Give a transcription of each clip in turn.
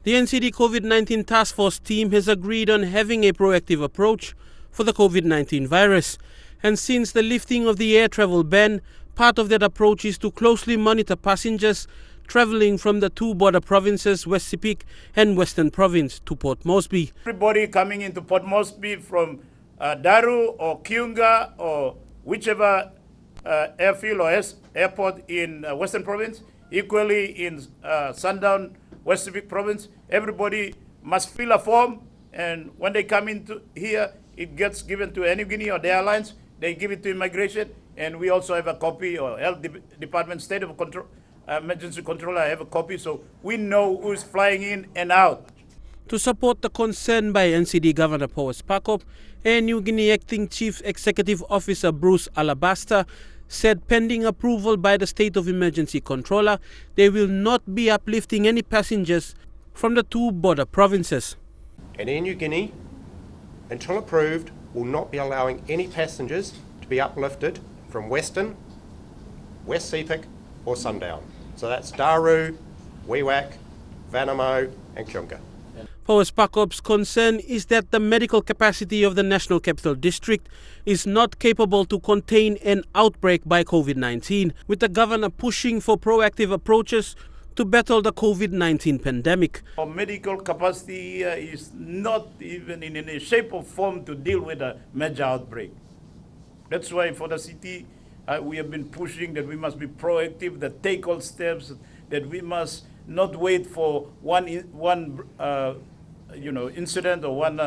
The NCD COVID-19 task force team has agreed on having a proactive approach for the COVID-19 virus. And since the lifting of the air travel ban, part of that approach is to closely monitor passengers travelling from the two border provinces, West Sepik and Western Province, to Port Moresby. Everybody coming into Port Moresby from Daru or Kiunga or whichever airfield or airport in Western Province, equally in Sundown, West Sepik Province, everybody must fill a form, and when they come into here, it gets given to Nukundj or the airlines. They give it to immigration, and we also have a copy, or Health Department, State of Control, Emergency Controller have a copy, so we know who's flying in and out. To support the concern by NCD Governor Paul Spakop, Air Nukundj Acting Chief Executive Officer Bruce Alabaster said pending approval by the State of Emergency Controller, they will not be uplifting any passengers from the two border provinces. And Air Nukundj, until approved, will not be allowing any passengers to be uplifted from Western, West Sepik or Sundown. So that's Daru, Wewak, Vanamo and Kiunga. Paul Spakop's concern is that the medical capacity of the National Capital District is not capable to contain an outbreak by COVID-19, with the governor pushing for proactive approaches to battle the COVID-19 pandemic. Our medical capacity here is not even in any shape or form to deal with a major outbreak. That's why for the city, we have been pushing that we must be proactive, that take all steps, that we must not wait for one incident or one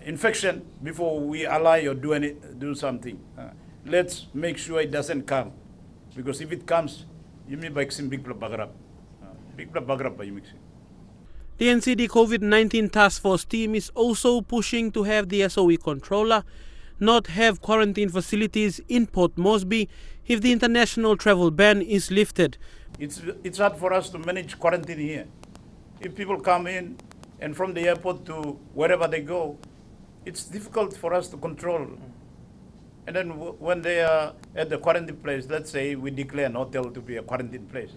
infection before we allow or do something. Let's make sure it doesn't come, because if it comes, you may vaccine big bagrap. Big bagrap you mix. The NCD COVID-19 task force team is also pushing to have the SOE controller not have quarantine facilities in Port Moresby if the international travel ban is lifted. It's hard for us to manage quarantine here. If people come in and from the airport to wherever they go, it's difficult for us to control. And then when they are at the quarantine place, let's say we declare an hotel to be a quarantine place.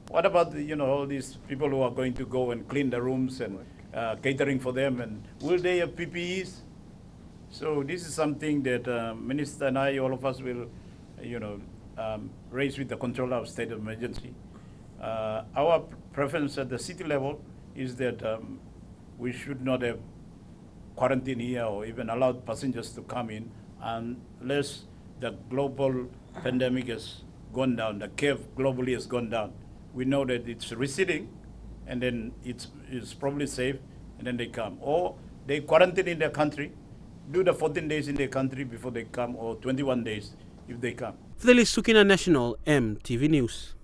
What about all these people who are going to go and clean the rooms and catering for them, and will they have PPEs? So this is something that Minister and I, all of us will, raise with the controller of state of emergency. Our preference at the city level is that we should not have quarantine here or even allow passengers to come in unless the global pandemic has gone down, the curve globally has gone down. We know that it's receding, and then it's probably safe, and then they come. Or they quarantine in their country, do the 14 days in their country before they come, or 21 days if they come. For the Sukina National, MTV News.